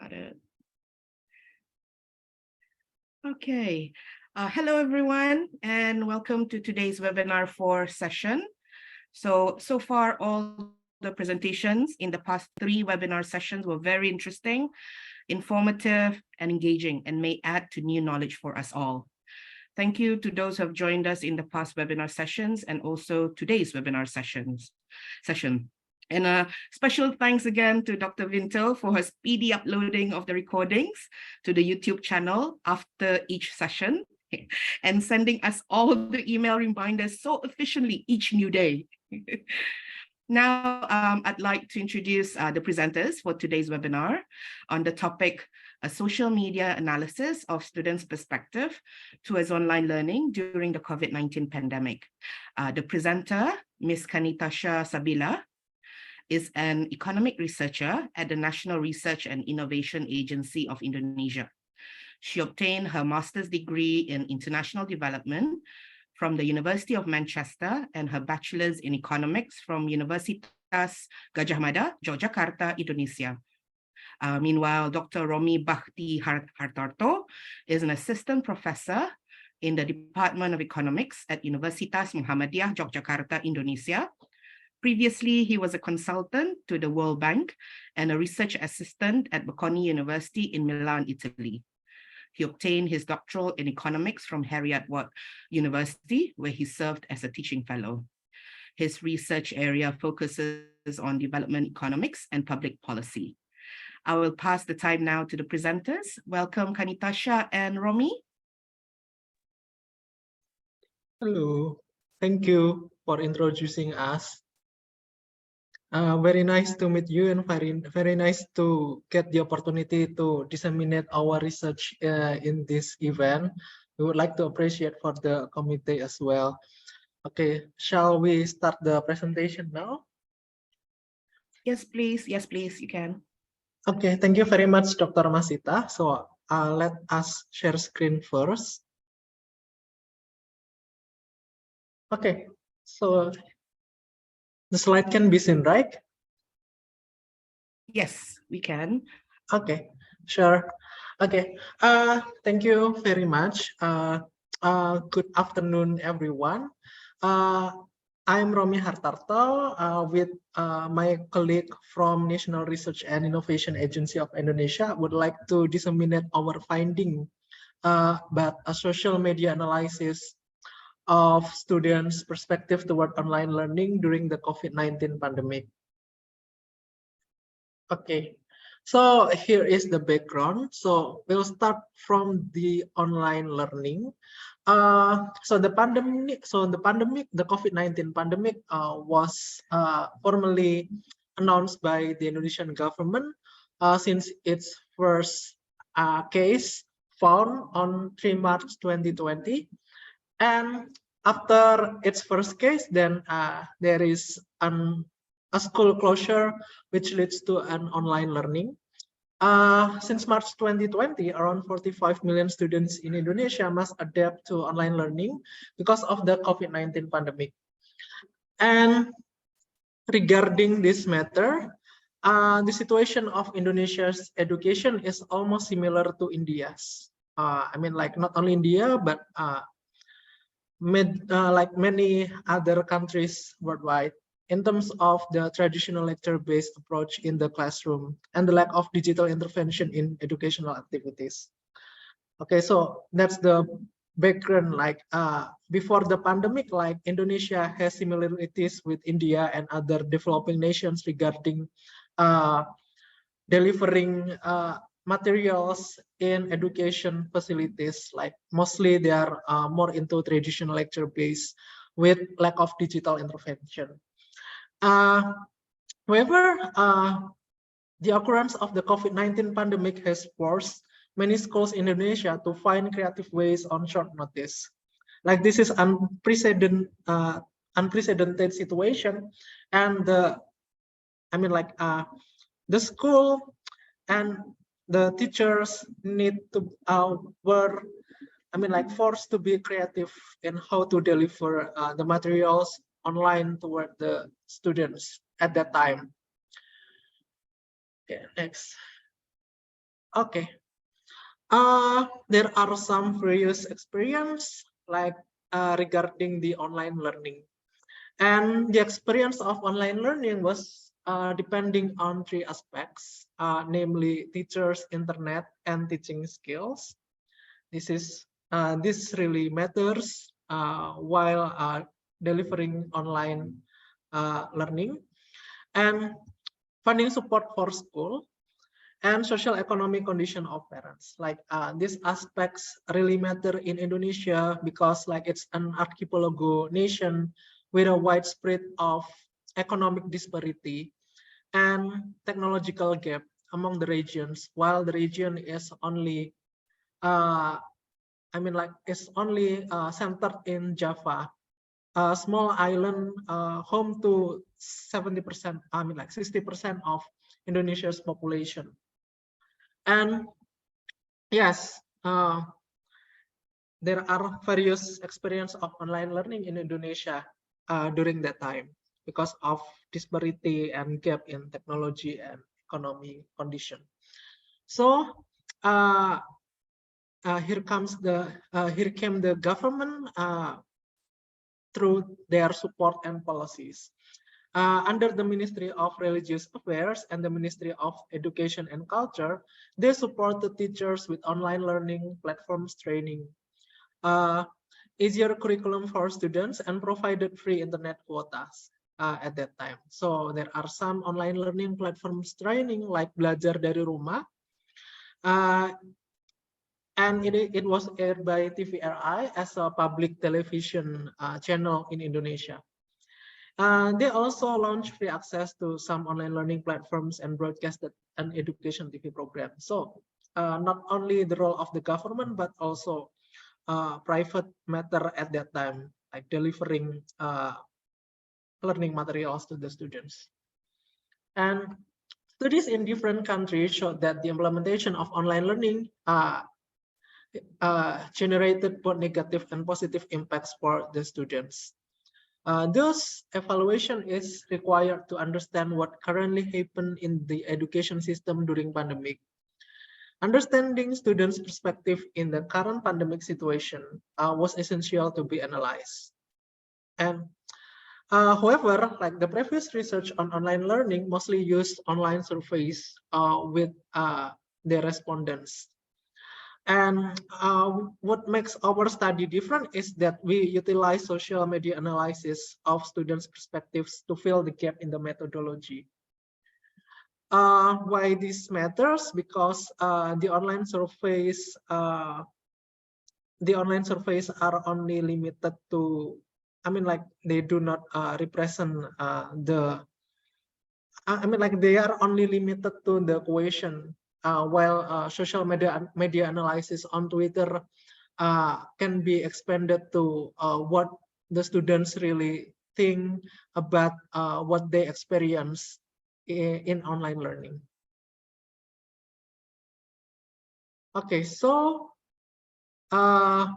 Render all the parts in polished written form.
Got it. Okay. Hello, everyone, and welcome to today's webinar 4 session. So far, all the presentations in the past 3 webinar sessions were very interesting, informative, and engaging, and may add to new knowledge for us all. Thank you to those who have joined us in the past webinar sessions and also today's webinar session. And a special thanks again to Dr. Vinto for her speedy uploading of the recordings to the YouTube channel after each session and sending us all the email reminders so efficiently each new day. Now, I'd like to introduce the presenters for today's webinar on the topic, a social media analysis of students' perspective towards online learning during the COVID-19 pandemic. The presenter, Ms. Kanetasya Sabila, is an economic researcher at the National Research and Innovation Agency of Indonesia. She obtained her master's degree in international development from the University of Manchester and her bachelor's in economics from Universitas Gadjah Mada, Yogyakarta, Indonesia. Meanwhile, Dr. Romi Bhakti Hartarto is an assistant professor in the Department of Economics at Universitas Muhammadiyah, Yogyakarta, Indonesia. Previously, he was a consultant to the World Bank and a research assistant at Bocconi University in Milan, Italy. He obtained his doctoral in economics from Heriot-Watt University, where he served as a teaching fellow. His research area focuses on development economics and public policy. I will pass the time now to the presenters. Welcome, Kanetasya and Romi. Hello, thank you for introducing us. Very nice to meet you and very nice to get the opportunity to disseminate our research in this event. We would like to appreciate for the committee as well. Okay, shall we start the presentation now? Yes, please. Yes, please, you can. Okay, thank you very much, Dr. Masita. So let us share screen first. Okay, so the slide can be seen, right? Yes, we can. Okay, sure. Okay, thank you very much. Good afternoon, everyone. I'm Romi Hartarto with my colleague from National Research and Innovation Agency of Indonesia. Would like to disseminate our finding about a social media analysis of students' perspective toward online learning during the COVID-19 pandemic. Okay, so here is the background. So we'll start from the online learning. So the COVID-19 pandemic was formally announced by the Indonesian government since its first case found on 3 March 2020. And after its first case, then there is a school closure, which leads to an online learning. Since March 2020, around 45 million students in Indonesia must adapt to online learning because of the COVID-19 pandemic. And regarding this matter, the situation of Indonesia's education is almost similar to India's. I mean, like not only India, but like many other countries worldwide, in terms of the traditional lecture-based approach in the classroom and the lack of digital intervention in educational activities. Okay, so that's the background. Like before the pandemic, like Indonesia has similarities with India and other developing nations regarding delivering materials in education facilities. Like mostly they are more into traditional lecture-based with lack of digital intervention. However, the occurrence of the COVID-19 pandemic has forced many schools in Indonesia to find creative ways on short notice. Like this is unprecedented situation, and the school and the teachers need to were forced to be creative in how to deliver the materials online toward the students at that time. Okay, next. Okay. There are some various experience like regarding the online learning. And the experience of online learning was depending on three aspects, namely teachers, internet, and teaching skills. This really matters while delivering online learning, and funding support for school and social economic condition of parents. Like these aspects really matter in Indonesia because like it's an archipelago nation with a widespread of economic disparity and technological gap among the regions, while the region is only it's only centered in Java, a small island home to 70%, 60% of Indonesia's population. And yes, there are various experience of online learning in Indonesia during that time because of disparity and gap in technology and economy condition. So here came the government through their support and policies. Under the Ministry of Religious Affairs and the Ministry of Education and Culture, they supported teachers with online learning platforms training, easier curriculum for students, and provided free internet quotas at that time. So there are some online learning platforms training like Belajar dari Rumah, and it was aired by TVRI as a public television channel in Indonesia. They also launched free access to some online learning platforms and broadcasted an education TV program. So not only the role of the government, but also private matter at that time, like delivering learning materials to the students. And studies in different countries showed that the implementation of online learning generated both negative and positive impacts for the students. Thus, evaluation is required to understand what currently happened in the education system during pandemic. Understanding students' perspective in the current pandemic situation was essential to be analyzed. And however, like the previous research on online learning mostly used online surveys with their respondents. And what makes our study different is that we utilize social media analysis of students' perspectives to fill the gap in the methodology. Why this matters? Because the online surveys are only limited to, they do not represent they are only limited to the question. While social media analysis on Twitter can be expanded to what the students really think about what they experience in online learning. Okay, so our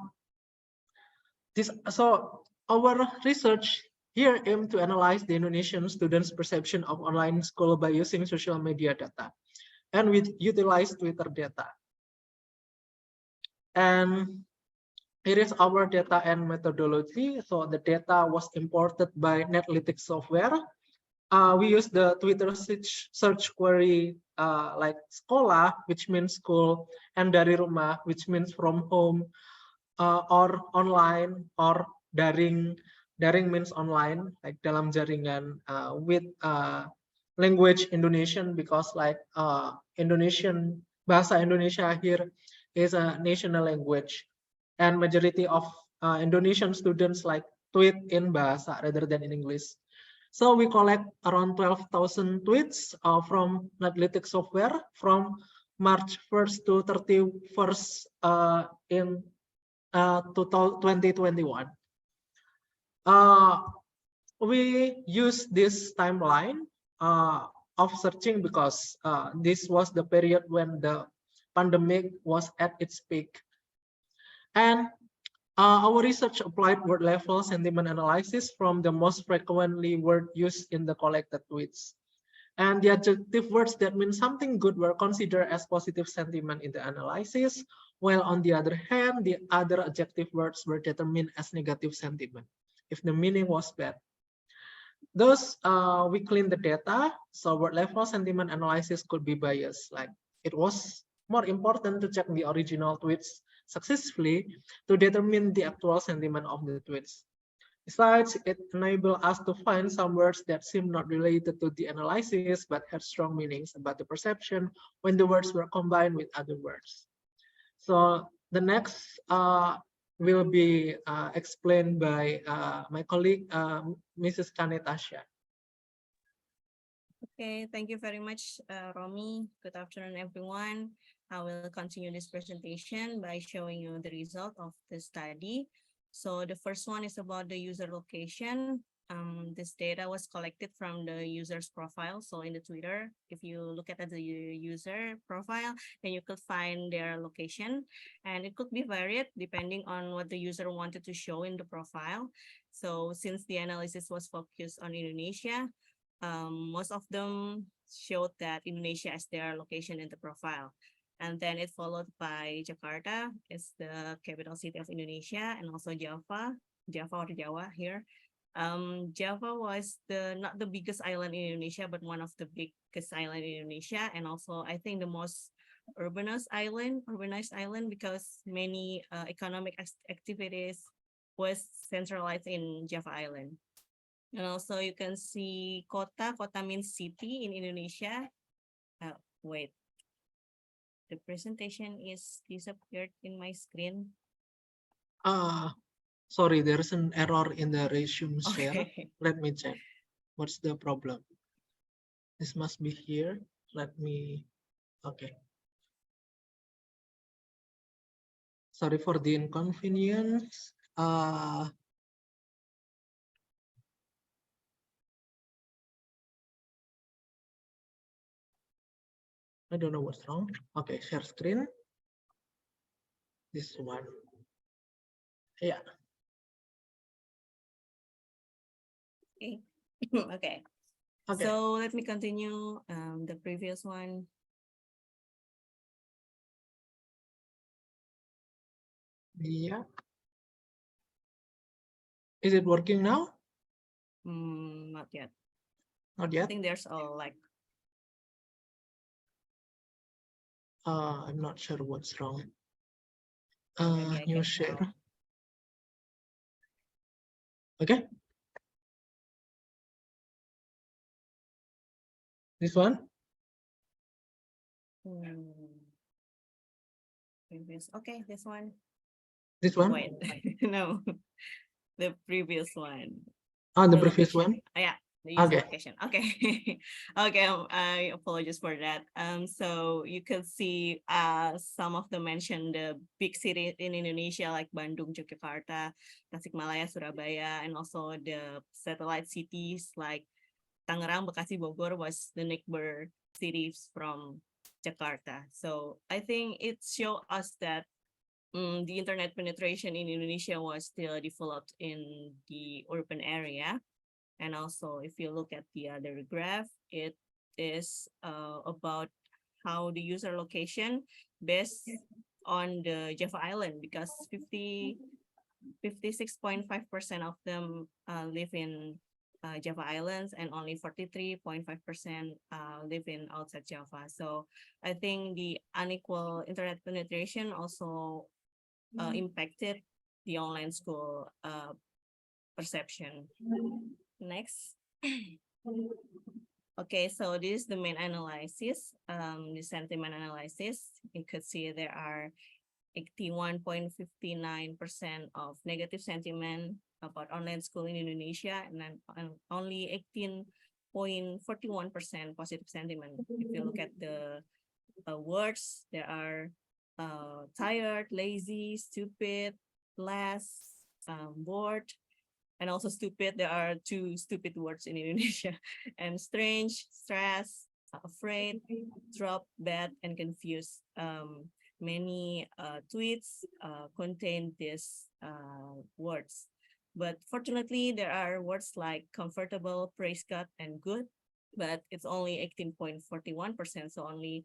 research here aimed to analyze the Indonesian students' perception of online school by using social media data, and we utilize Twitter data. And here is our data and methodology. So the data was imported by Netlytics software. We use the Twitter search query like sekolah, which means school, and dari rumah, which means from home, or online, or daring. Daring means online, like dalam jaringan, with language Indonesian, because like Indonesian, bahasa Indonesia here is a national language, and majority of Indonesian students like tweet in bahasa rather than in English. So we collect around 12,000 tweets from Netlytics software from March 1st to 31st in 2021. We use this timeline of searching because this was the period when the pandemic was at its peak. And our research applied word level sentiment analysis from the most frequently word used in the collected tweets. And the adjective words that mean something good were considered as positive sentiment in the analysis, while on the other hand, the other adjective words were determined as negative sentiment if the meaning was bad. Thus, we clean the data, so word level sentiment analysis could be biased. Like it was more important to check the original tweets successfully to determine the actual sentiment of the tweets. Besides, it enables us to find some words that seem not related to the analysis but had strong meanings about the perception when the words were combined with other words. So the next will be explained by my colleague, Mrs. Kanetasya. Okay, thank you very much, Romi. Good afternoon, everyone. I will continue this presentation by showing you the result of the study. So the first one is about the user location. This data was collected from the user's profile. So in the Twitter, if you look at the user profile, then you could find their location. And it could be varied depending on what the user wanted to show in the profile. So since the analysis was focused on Indonesia, most of them showed that Indonesia as their location in the profile. And then it followed by Jakarta, is the capital city of Indonesia, and also Java or Jawa here. Java was not the biggest island in Indonesia, but one of the biggest island in Indonesia, and also I think the most urbanized island because many economic activities was centralized in Java Island. And also you can see kota. Kota means city in Indonesia. Wait, the presentation is disappeared in my screen. Sorry, there's an error in the resume share. Okay. Let me check. What's the problem? This must be here. Let me, okay. Sorry for the inconvenience. I don't know what's wrong. Okay, share screen. This one. Yeah. Okay. Okay. Okay. So let me continue the previous one. Yeah. Is it working now? Not yet. Not I yet. think there's a like. I'm not sure what's wrong. Maybe I New can share. help. Okay. This one. Previous. Okay, this one. This one. Wait, no, the previous one. The The previous location. one. Yeah, the user Okay. location. Okay. Okay, I apologize for that. So you can see some of them mentioned the big cities in Indonesia like Bandung, Yogyakarta, Tasikmalaya, Surabaya, and also the satellite cities like Tangerang, Bekasi, Bogor was the neighbor cities from Jakarta. So I think it shows us that the internet penetration in Indonesia was still developed in the urban area. And also, if you look at the other graph, it is about how the user location based on the Java Island, because 56.5% of them live in Java Islands, and only 43.5% live in outside Java. So I think the unequal internet penetration also impacted the online school perception. Next. Okay, so this is the main analysis, the sentiment analysis. You could see there are 81.59% of negative sentiment about online school in Indonesia, and then only 18.41% positive sentiment. If you look at the words, there are tired, lazy, stupid, less, bored, and also stupid. There are two stupid words in Indonesia, and strange, stress, afraid, drop, bad, and confused. Many tweets contain these words. But fortunately, there are words like comfortable, praise God, and good. but it's only 18.41%. So only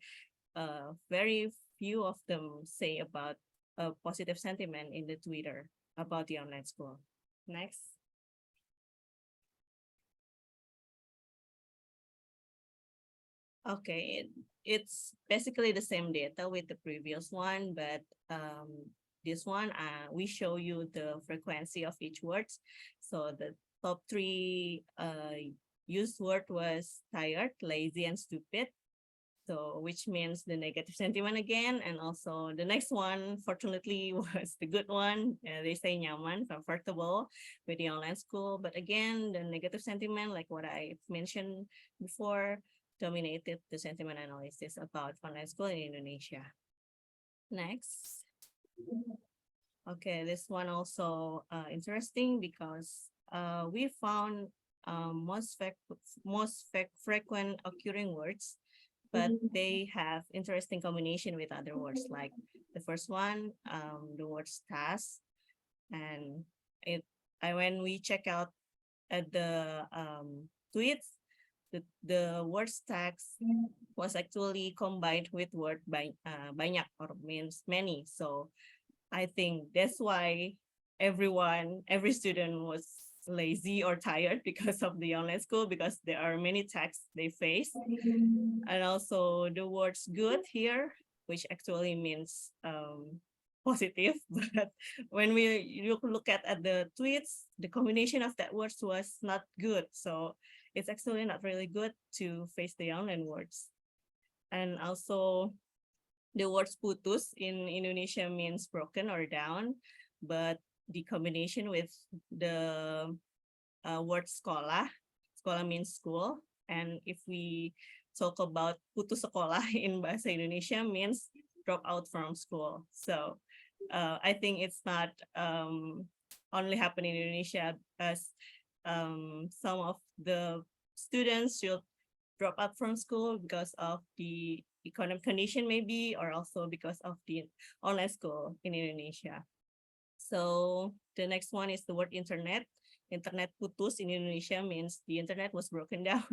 very few of them say about a positive sentiment in the Twitter about the online school. Next. Okay, it's basically the same data with the previous one, but this one, we show you the frequency of each words. So the top three used word was tired, lazy, and stupid. So which means the negative sentiment again. And also the next one, fortunately, was the good one. They say nyaman, comfortable with the online school. But again, the negative sentiment, like what I mentioned before, dominated the sentiment analysis about online school in Indonesia. Next. Okay, this one also interesting because we found most frequent occurring words, but they have interesting combination with other words. Like the first one, the word task, and when we check out at the tweets, the word tax was actually combined with word banyak, or means many. So I think that's why every student was lazy or tired because of the online school, because there are many tasks they face. And also the words good here, which actually means positive. But when we look at the tweets, the combination of that words was not good. So it's actually not really good to face the online words. And also the words putus in Indonesia means broken or down, but the combination with the word sekolah means school. And if we talk about putus sekolah in bahasa Indonesia means drop out from school. So I think it's not only happen in Indonesia, as some of the students should drop out from school because of the economic condition maybe, or also because of the online school in Indonesia. So the next one is the word internet. Internet putus in Indonesia means the internet was broken down.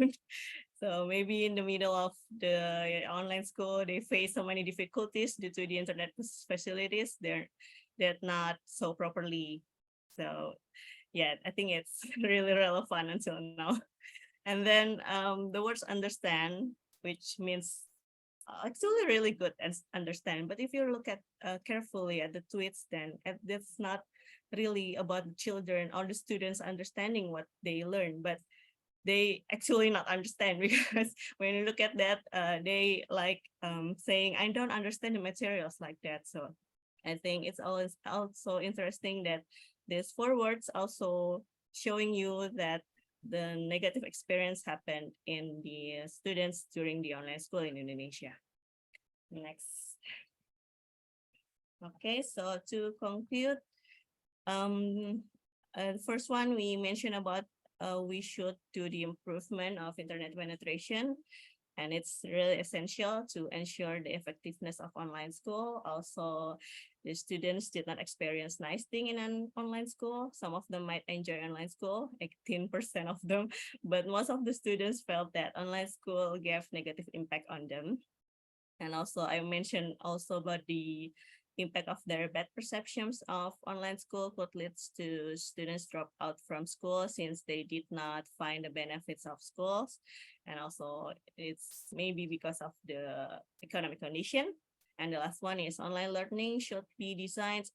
So maybe in the middle of the online school, they face so many difficulties due to the internet facilities. They're not so properly. So yeah, I think it's really relevant until now. And then the words understand, which means actually really good and understand. But if you look at carefully at the tweets, then that's not really about the children or the students understanding what they learn, but they actually not understand, because when you look at that, they like saying, I don't understand the materials like that. So I think it's always also interesting that these 4 words also showing you that the negative experience happened in the students during the online school in Indonesia. Next. Okay, so to conclude, the first one we mentioned about we should do the improvement of internet penetration, and it's really essential to ensure the effectiveness of online school. Also, the students did not experience nice thing in an online school. Some of them might enjoy online school, 18% of them, but most of the students felt that online school gave negative impact on them. And also I mentioned also about the impact of their bad perceptions of online school could lead to students drop out from school since they did not find the benefits of schools. And also it's maybe because of the economic condition. And the last one is online learning should be designed,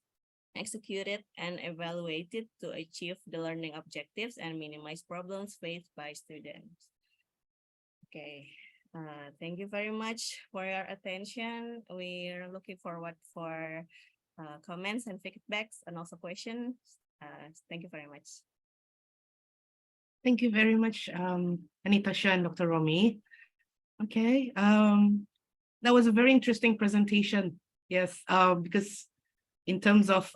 executed, and evaluated to achieve the learning objectives and minimize problems faced by students. Okay. Thank you very much for your attention. We're looking forward for comments and feedbacks and also questions. Thank you very much. Thank you very much, Kanetasya and Dr. Romi. Okay, that was a very interesting presentation. Yes, because in terms of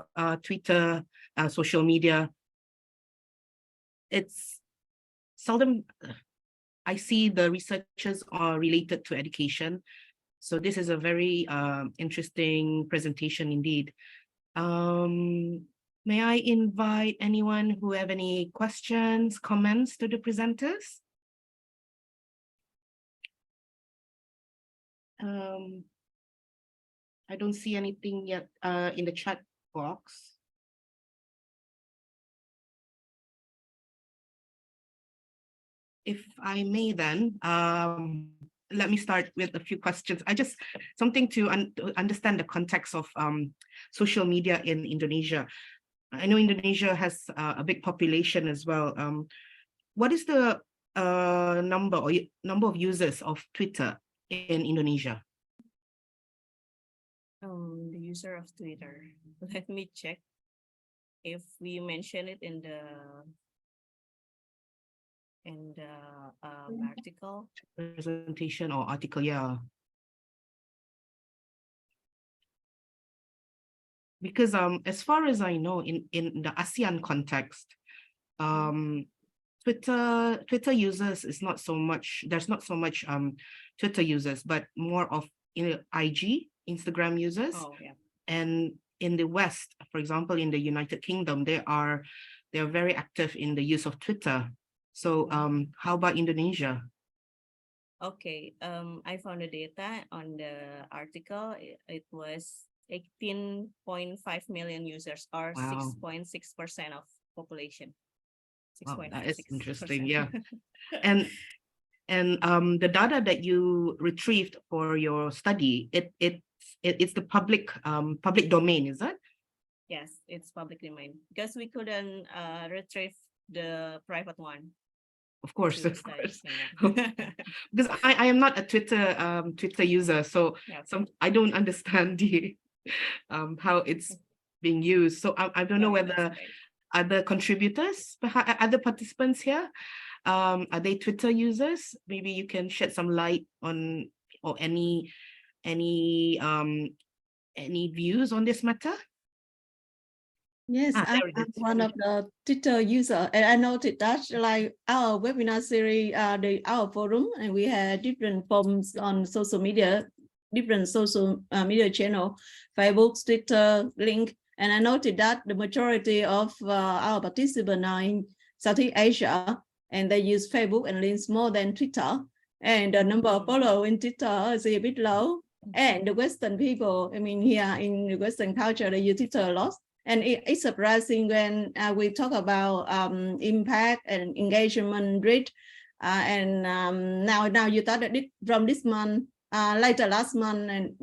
Twitter, social media, it's seldom I see the researchers are related to education. So this is a very interesting presentation indeed. May I invite anyone who have any questions, comments to the presenters? I don't see anything yet in the chat box. If I may then, let me start with a few questions. I just something to understand the context of social media in Indonesia. I know Indonesia has a big population as well. What is the number of users of Twitter in Indonesia? The user of Twitter. Let me check if we mention it in the article. Presentation or article, yeah. Because as far as I know, in the ASEAN context, Twitter users is not so much, there's not so much Twitter users, but more of IG, Instagram users. Oh, yeah. And in the West, for example, in the United Kingdom, they're very active in the use of Twitter. So how about Indonesia? Okay, I found the data on the article. It was 18.5 million users, or Wow. 6.6% of population. Wow, that is 6.6%. interesting, yeah. And the data that you retrieved for your study, it's the public domain, is it? Yes, it's public domain because we couldn't retrieve the private one. Of course, to of study, course. so yeah. Because I am not a Twitter user, so Yeah, I don't understand the how it's being used. So I don't know that's whether great. other contributors, other participants here, are they Twitter users? Maybe you can shed some light on, or any views on this matter? Yes, I'm one of the Twitter user, and I noticed that like our webinar series, our forum, and we had different forums on social media, different social media channel, Facebook, Twitter, link, and I noticed that the majority of our participants are in Southeast Asia, and they use Facebook and links more than Twitter, and the number of followers in Twitter is a bit low. And the Western people, I mean, here in the Western culture, they use Twitter a lot. And it's surprising when we talk about impact and engagement rate. Now you thought that from this month, later last month, and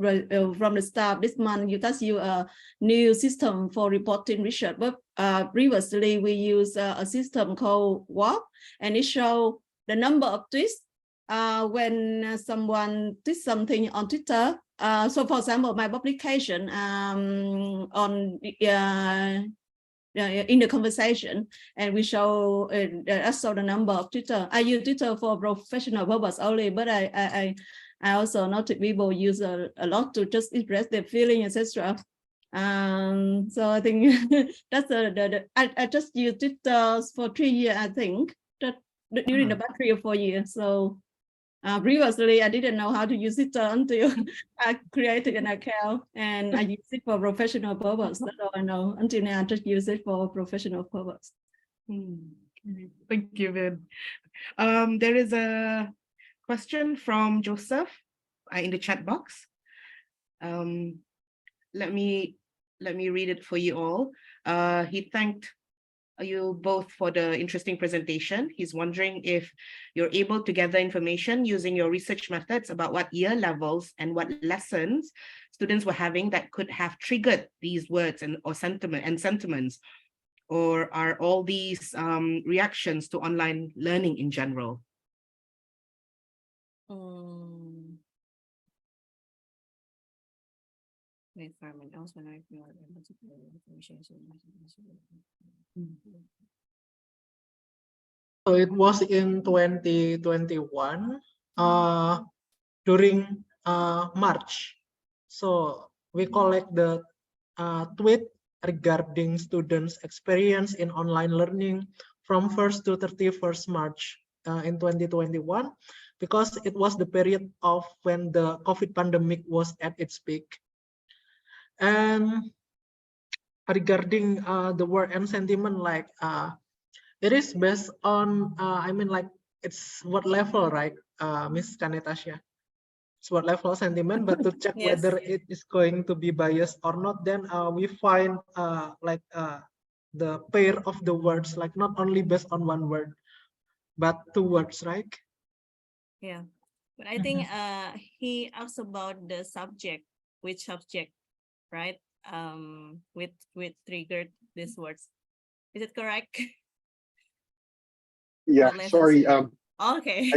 from the start this month, you touch a new system for reporting research. But previously we use a system called WAP, and it shows the number of tweets when someone tweets something on Twitter. So for example, my publication on in the conversation, and we show the number of Twitter. I use Twitter for professional purpose only, but I also notice people use a lot to just express their feeling, etc. So I think that's I just used Twitter for 3 years, I think, that during the past 3 or 4 years. So previously, I didn't know how to use it until I created an account, and I use it for professional purpose. That's all I know. Until now, I just use it for professional purpose. Thank you, Vin. There is a question from Joseph in the chat box. Let me read it for you all. He thanked you both for the interesting presentation. He's wondering if you're able to gather information using your research methods about what year levels and what lessons students were having that could have triggered these words and sentiments, or are all these reactions to online learning in general? So it was in 2021 during March. So we collect the tweet regarding students' experience in online learning from 1st to 31st March in 2021, because it was the period of when the COVID pandemic was at its peak. And regarding the word and sentiment, like it is based on, I mean, like it's what level, right, Miss Kanetasya? sport level sentiment, but to check Yes. whether it is going to be biased or not, then we find the pair of the words, like not only based on one word, but two words, right? Yeah. But I think he asked about the subject, which subject, right? With triggered these words. Is it correct? Yeah, What lessons sorry. you- Okay.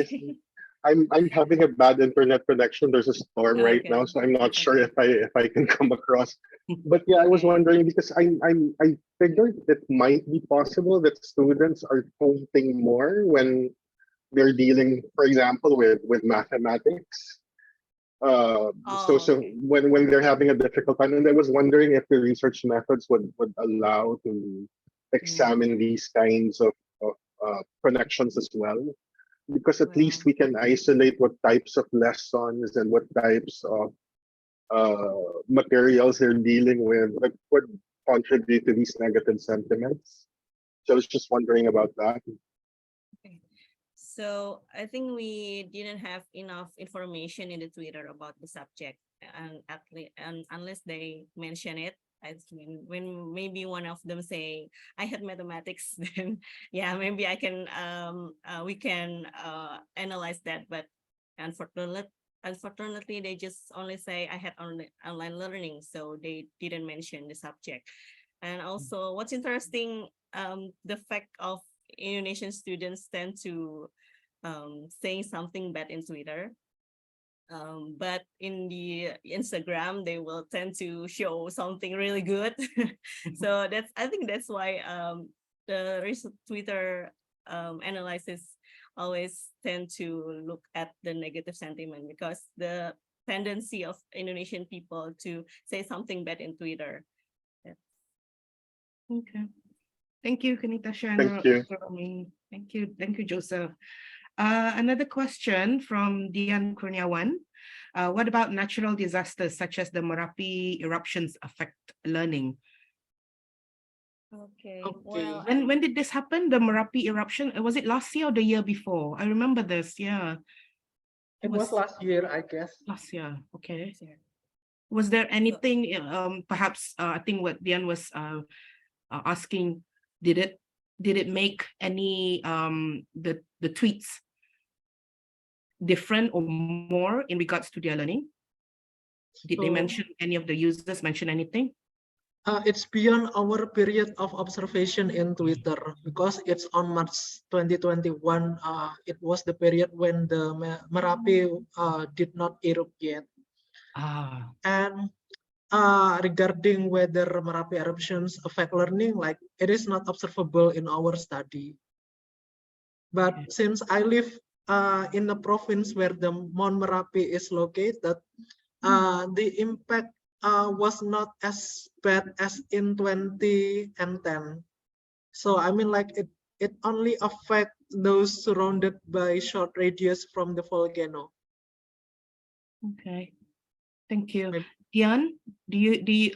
I, I'm having a bad internet connection. There's a storm right Okay. now, so I'm not That's sure okay. if I can come across. But yeah, I was Okay. wondering because I figured it might be possible that students are quoting more when they're dealing, for example, with mathematics. So Oh, so okay. when they're having a difficult time, and I was wondering if the research methods would allow to examine these kinds of connections as well, because at Well, least we can isolate what types of lessons and what types of materials they're dealing with that would contribute to these negative sentiments. So I was just wondering about that. okay. So I think we didn't have enough information in the Twitter about the subject, and unless they mention it. I mean, when maybe one of them say I had mathematics, then yeah, maybe I can we can analyze that. But unfortunately, they just only say I had online learning, so they didn't mention the subject. And also, what's interesting, the fact of Indonesian students tend to saying something bad in Twitter. But in the Instagram, they will tend to show something really good. So that's, I think that's why the recent Twitter analysis always tend to look at the negative sentiment, because the tendency of Indonesian people to say something bad in Twitter. Yeah. Okay. Thank you, Kanetasya and Thank you. Romi. Thank you, Joseph. Another question from Dian Kurniawan. What about natural disasters such as the Merapi eruptions affect learning? Okay. Okay. Well, When did this happen? The Merapi eruption? Was it last year or the year before? I remember this. Yeah. It was last year, I guess. Last year. Okay. yeah. Was there anything? Perhaps I think what Dian was asking. Did it make any the tweets different or more in regards to their learning? Did they So, mention any of the users mention anything? it's beyond our period of observation in Twitter, because it's on March 2021. It was the period when the Merapi did not erupt yet. Ah, And regarding whether Merapi eruptions affect learning, like it is not observable in our study. But okay. since I live in a province where the Mount Merapi is located, the impact was not as bad as in 2010. So I mean, like it only affect those surrounded by short radius from the volcano. Okay. Thank you. Maybe- Dian, do you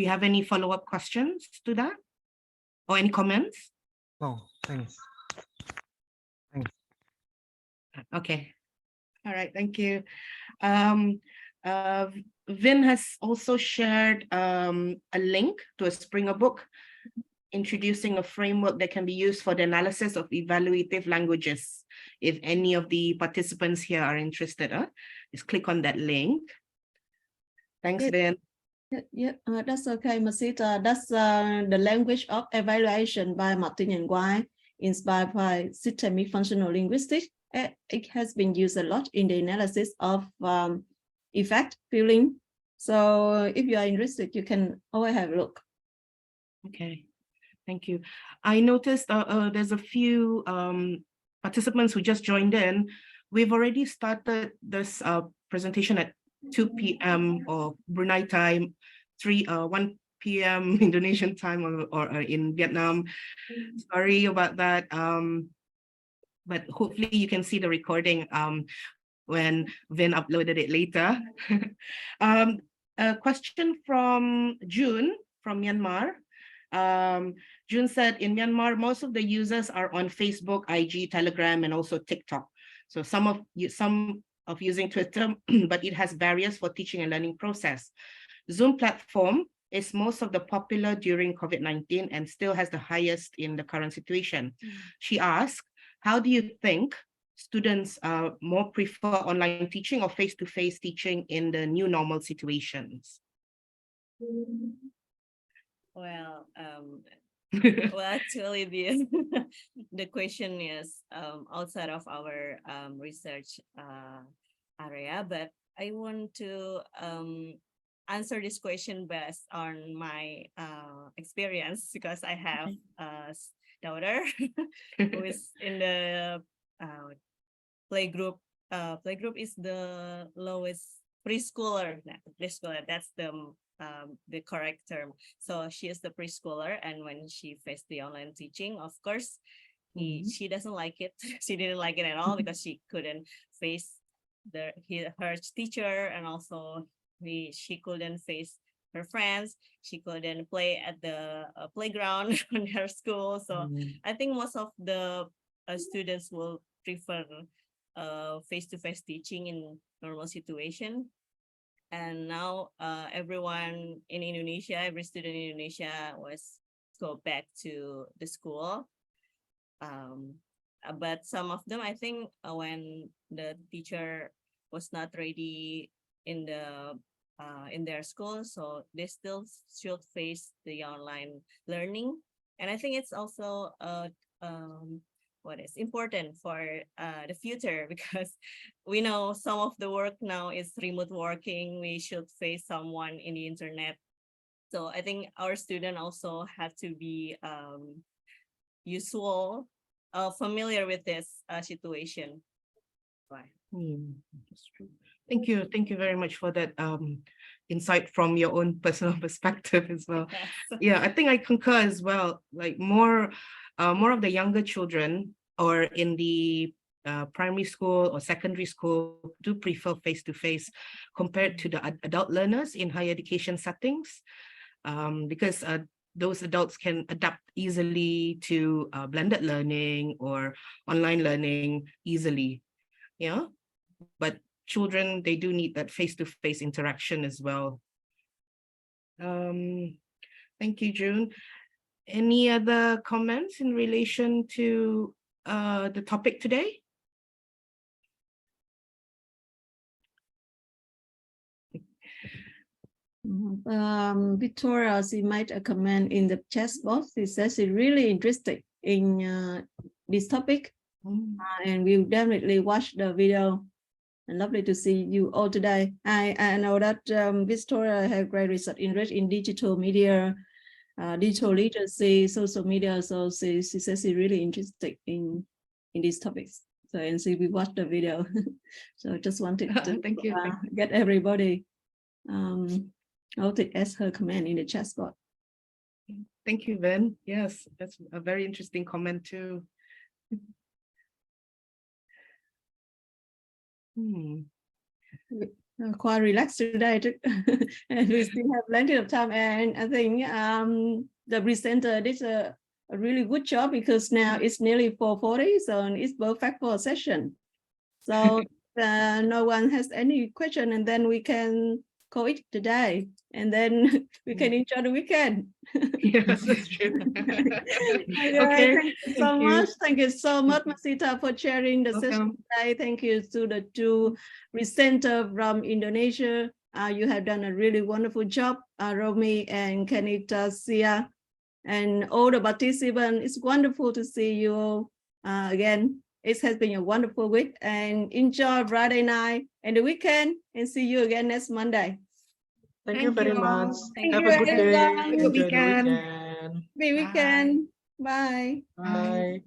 have any follow-up questions to that? Or any comments? Oh, thanks. Okay. All right, thank you. Uh, Vin has also shared a link to a Springer book introducing a framework that can be used for the analysis of evaluative languages. If any of the participants here are interested, just click on that link. Thanks, Yeah. Vin. Yeah, that's okay, Masita. That's the language of evaluation by Martin and Guai, inspired by systemic functional linguistics. It has been used a lot in the analysis of effect, feeling. So if you are interested, you can always have a look. Okay, thank you. I noticed there's a few participants who just joined in. We've already started this presentation at 2 p.m. or Brunei time, 1 p.m. Indonesian time or in Vietnam. Sorry about that. But hopefully you can see the recording when Vin uploaded it later. A question from June from Myanmar. June said in Myanmar, most of the users are on Facebook, IG, Telegram, and also TikTok. So some of using Twitter, but it has barriers for teaching and learning process. Zoom platform is most of the popular during COVID-19 and still has the highest in the current situation. She asked, how do you think students more prefer online teaching or face-to-face teaching in the new normal situations? Well, actually, the question is outside of our research area, but I want to answer this question based on my experience, because I have a daughter who is in the playgroup. Playgroup is the lowest preschooler. That's the correct term. So she is the preschooler, and when she faced the online teaching, of course, she doesn't like it. She didn't like it at all because she couldn't face her teacher, and also she couldn't face her friends. She couldn't play at the playground in her school. So I think most of the students will prefer face-to-face teaching in normal situation. And now everyone in Indonesia, every student in Indonesia was go back to the school. But some of them, I think, when the teacher was not ready in their school, so they still should face the online learning. And I think it's also what is important for the future, because we know some of the work now is remote working. We should face someone in the internet. So I think our students also have to be familiar with this situation. Right. That's true. Thank you very much for that insight from your own personal perspective as well. Yes. Yeah, I think I concur as well. Like more of the younger children or in the primary school or secondary school do prefer face-to-face compared to the adult learners in higher education settings, because those adults can adapt easily to blended learning or online learning easily. Yeah, but children, they do need that face-to-face interaction as well. Thank you, June. Any other comments in relation to the topic today? Victoria, she made a comment in the chat box. She says she's really interested in this topic, and we'll definitely watch the video. And lovely to see you all today. I know that Victoria has great research interest in digital media, digital literacy, social media. So she says she's really interested in these topics. So, and she will watch the video. So just wanted to Thank you. get everybody noted as her comment in the chat box. Thank you, Ben. Yes, that's a very interesting comment too. Quite relaxed today, and we still have plenty of time. And I think the presenter did a really good job, because now it's nearly 4:40, so it's perfect for a session. So no one has any question, and then we can call it today, and then we can enjoy the weekend. Yes, that's true. Okay, thank you so much. Thank you so much, Masita, for sharing the session today. Thank you to the two presenters from Indonesia. You have done a really wonderful job, Romi and Kanetasya, and all the participants. It's wonderful to see you again. It has been a wonderful week, and enjoy Friday night and the weekend, and see you again next Monday. Thank you very much. Thank Have you, a good day. everyone. Enjoy the Weekend. weekend. Happy weekend. Bye. Bye.